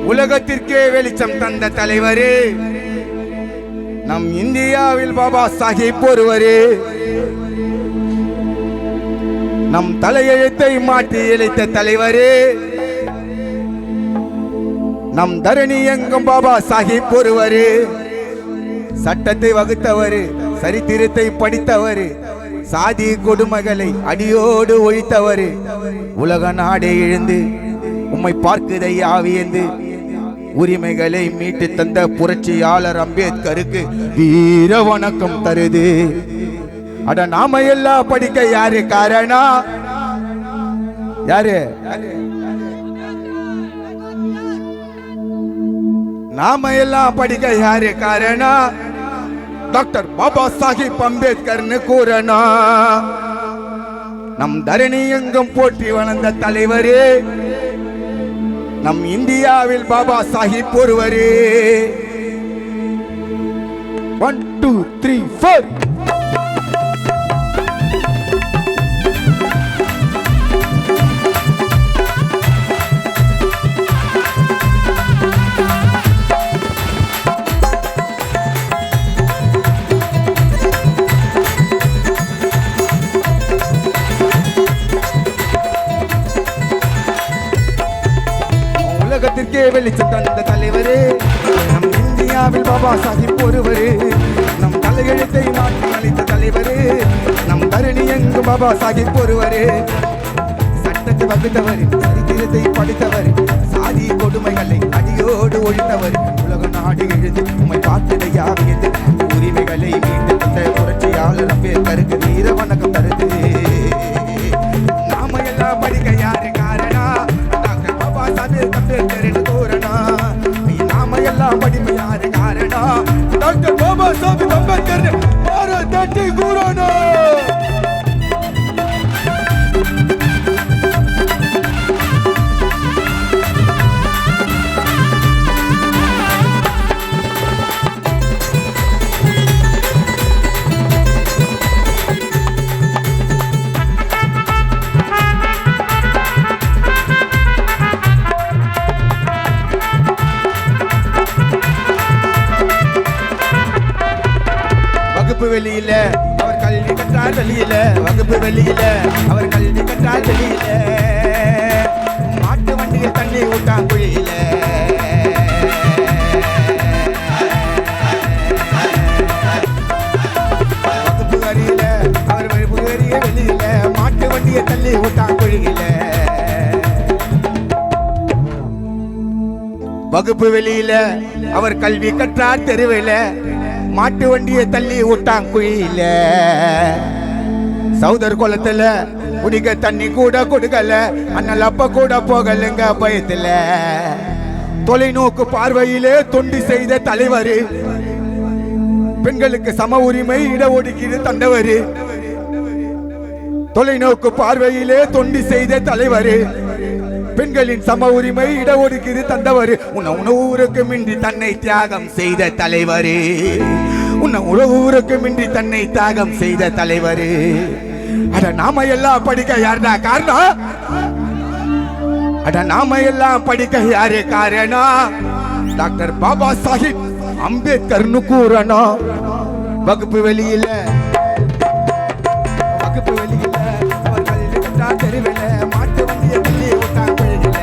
உலகத்திற்கே வெளிச்சம் தந்த தலைவரே, நம் இந்தியாவில் பாபா சாஹிப் ஒருவரே. நம் தலையெழுத்தை மாற்றி இழைத்த தலைவரே, நம் தரணி எங்கும் பாபா சாஹிப் ஒருவரே. சட்டத்தை வகுத்தவர், சரித்திரத்தை படித்தவர், சாதி கொடுமைகளை அடியோடு ஒழித்தவர். உலக நாடே எழுந்து உம்மை பார்க்குதையா வியந்து உரிமைகளை மீட்டு தந்த புரட்சியாளர் அம்பேத்கருக்கு வீர வணக்கம் தருது. அட நாம எல்லாம் படிக்க யாரு காரணம்? யாரு? நாம எல்லாம் படிக்க யாரு காரணம்? டாக்டர் பாபா சாஹிப் அம்பேத்கர்னு கூறணும். நம் தரணி எங்கும் போற்றி வளர்ந்த தலைவரே, நம் இந்தியாவில் பாபா சாஹிப் ஒருவரே. 1 2 3 4. உலகத்திற்கே வெளிச்சம் தந்த தலைவரே, நம் இந்தியாவில் பாபா சாஹிப் ஒருவரே. நம் தலையெழுத்தை மாற்றி அளித்த தலைவரே, நம் தரணி எங்கு பாபா சாஹிப் ஒருவரே. சட்டத்தை வகுத்தவர், சரித்திரத்தை படித்தவர், சாதி கொடுமைகளை அடியோடு ஒழித்தவர். உலக நாடு எழுந்து உம்மை பார்த்துடையா வியந்து உரிமைகளை மீட்டு தந்த புரட்சியாளர் அம்பேத்கருக்கு வீர வணக்கம் தருது. நாம எல்லாம் படிக்க யாரு காரணம்? டாக்டர் பாபா சாஹிப் அம்பேத்கரின் தோரணம். நாம எல்லாம் படிக்க யாரு காரணம்? டாக்டர் பாபா சாஹிப் அம்பேத்கர் பாரதத்தை கூறணும். வகுப்பு வெளியில அவர் கல்வி கற்றார் வெளியில, வகுப்பு வெளியில அவர் கல்வி கற்றார் வெளியில. மாட்டு வண்டியில் தண்ணி ஊட்டான் குழியில. வகுப்பு வரியில அவர் வகுப்பு வரிய வெளியில, மாட்டு வண்டியை தள்ளி ஊட்டான் குழியில. வகுப்பு வெளியில அவர் கல்வி கற்றார் தெருவில, மாட்டு வண்டியை தள்ளி விட்டான் குழியில. சௌதர் குளத்துல குடிக்க தண்ணி கூட கொடுக்கல, அண்ணல் அப்ப கூட போகலங்க பயத்துல. தொலைநோக்கு பார்வையிலே தொண்டு செய்த தலைவர், பெண்களுக்கு சம உரிமை இடஒதுக்கீடு தந்தவர். தொலைநோக்கு பார்வையிலே தொண்டு செய்த தலைவர், பெண்களின் சம உரிமை இடஒதுக்கீடு தந்தவர். உணவுக்கு மின்றி தன்னை தியாகம் செய்த தலைவர், உணவுக்கு மின்றி தன்னை தியாகம் செய்த தலைவர். அட நாம எல்லாம் படிக்க யாருடா காரணம்? அட நாம எல்லாம் படிக்க யாரு காரணம்? டாக்டர் பாபா சாஹிப் அம்பேத்கர்னு கூறணும். வகுப்பு வெளியில அவர் கல்வி கற்றார் தெருவில, மாட்டு வண்டியை தள்ளி விட்டான் குழியில.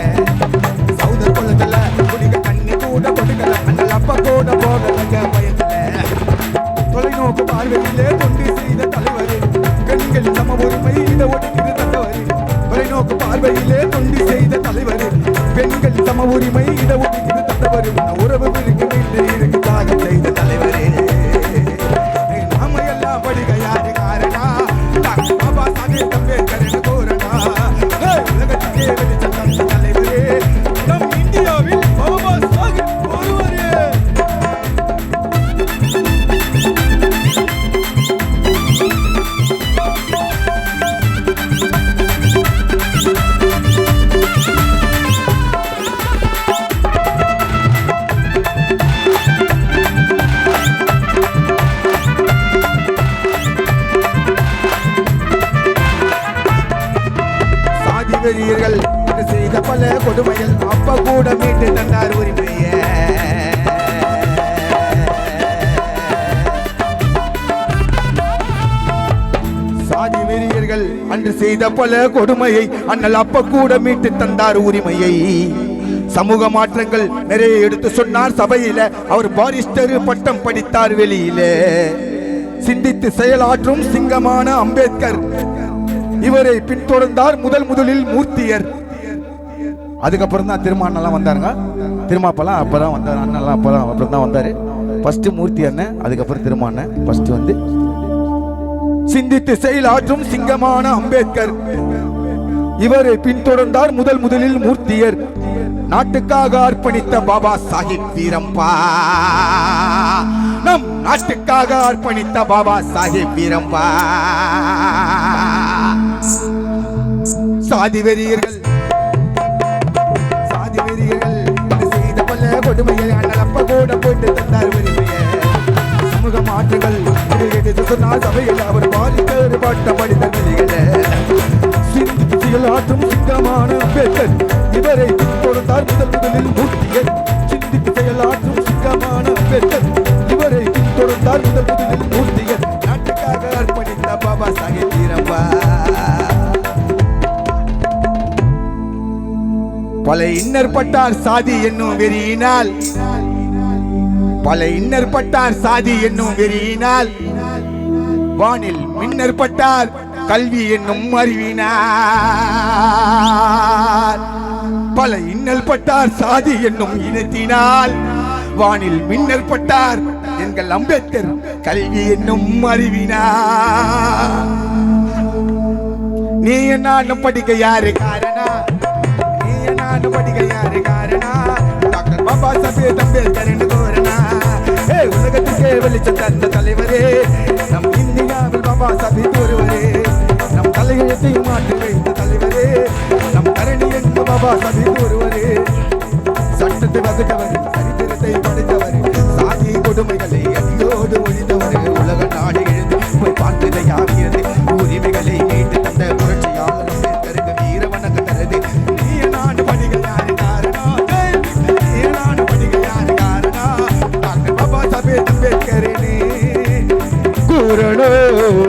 சௌதர் குளத்துல குடிக்க தண்ணி கூட கொடுக்கல, அண்ணல் அப்ப கூட போகலங்க பயத்துல. தொலைநோக்கு பார்வையிலே தொண்டு செய்த தலைவர், பெண்கள் சம உரிமை இடஒதுக்கீடு தந்தவர். தொலைநோக்கு பார்வையிலே தொண்டு செய்த தலைவர், பெண்கள் சம உரிமை இடஒதுக்கீடு தந்தவர். உறவு இருக்கு தியாகம் செய்த தலைவரே. நாம எல்லாம் படிக்க யாரு காரணம்? டாக்டர் பாபா சாஹிப் அம்பேத்கர் கூறணும். உலகத்துக்கே வெளிச்சம் தந்த தலைவரே, நம் இந்தியாவில் பாபா சாஹிப் ஒருவரே. கூட மீட்டு தந்தார் உரிமையை. சாதி வெறியர்கள் அன்று செய்த பல கொடுமையை அண்ணல் அப்ப கூட மீட்டு தந்தார் உரிமையை. சமூக மாற்றங்கள் நிறைய எடுத்து சொன்னார் சபையில. அவர் பாரிஸ்டர் பட்டம் படித்தார் வெளியில. சிந்தித்து செயலாற்றும் சிங்கமான அம்பேத்கர், இவரை பின்தொடர்ந்தார் முதலில் மூர்த்தியர். அதுக்கப்புறம் தான் திருமானெல்லாம் வந்தாருங்க. திருமாப்பெல்லாம் அப்பதான் வந்தார், அண்ணெல்லாம் அப்பதான் அப்புறம் தான் வந்தாரு. ஃபர்ஸ்ட் மூர்த்தி அண்ணன், அதுக்கப்புறம் திருமான. ஃபர்ஸ்ட் வந்து சிந்தித்து செயலாற்றும் சிங்கமான அம்பேத்கர், இவரை பின்தொடர்ந்தார் முதலில் மூர்த்தியர். நாட்டுக்காக அர்ப்பணித்த பாபா சாஹிப் வீரம்பா, நம் நாட்டுக்காக அர்ப்பணித்த பாபா சாஹிப் வீரம்பா. சாதி வெறியர்கள் செய்த பல கொடுமையை அண்ணல் அப்ப கூட போட்டு தந்தார் உரிமையை. சமூக மாற்றங்கள் எடுத்து சொன்னால் சபையில் அவர் பாலிக்கர் பட்டம் படித்த வெளியில. சிந்தித்து செயலாற்றும் சிங்கமான அம்பேத்கர், இவரை பின்தொடர்ந்தார் முதலில் மூர்த்தியர். சிந்தித்து செயலாற்றும் சிங்கமான அம்பேத்கர், இவரை பின்தொடர்ந்தார் முதலில் மூர்த்தியர். நாட்டுக்காக அர்ப்பணித்த பாபா சாஹிப் வீரம்பா. பல இன்னர் பட்டார் சாதி என்னும் வெறியினால், பல இன்னர் பட்டார் சாதி என்னும் வெறியினால், வானில் மின்னர் பட்டார் கல்வி என்னும் அறிவினார். பல இன்னல் பட்டார் சாதி என்னும் இனத்தினால், வானில் மின்னல் பட்டார் எங்கள் அம்பேத்கர் கல்வி என்னும் அறிவினார். நீ நானும் படிக்க யாரு காரணா, நீ நானும் படிக்க யாரு காரணா, டாக்டர் பாபா சாஹேப் அம்பேத்கர் என்று கோரணா. உலகத்துக்கே வெளிச்சம் தந்த தலைவரே, நம் இந்தியாவில் பாபா சாஹேப் ஒருவரே. நம் தலையெழுத்தை மாற்றி வைத்த தலைவரே, நம் தரணி என்ற பாபா சாஹேப் ஒருவரே. சட்டத்தை வகுத்தவர், சரித்திரத்தை படைத்தவர், சாதி கொடுமைகளை அடியோடு ஒழித்தவர். உலக நாடு எழுந்து போய் பார்த்ததை ஆகியது, உரிமைகளை மீட்டு தந்த புரட்சியாளர் அம்பேத்கருக்கு வீர வணக்கம் தருது. நீ நாடு படிக்க யாரு காரணம், நீ நாடு படிக்க யாரு காரணம், டாக்டர் பாபா சாஹேப் அம்பேத்கர் கூறணும்.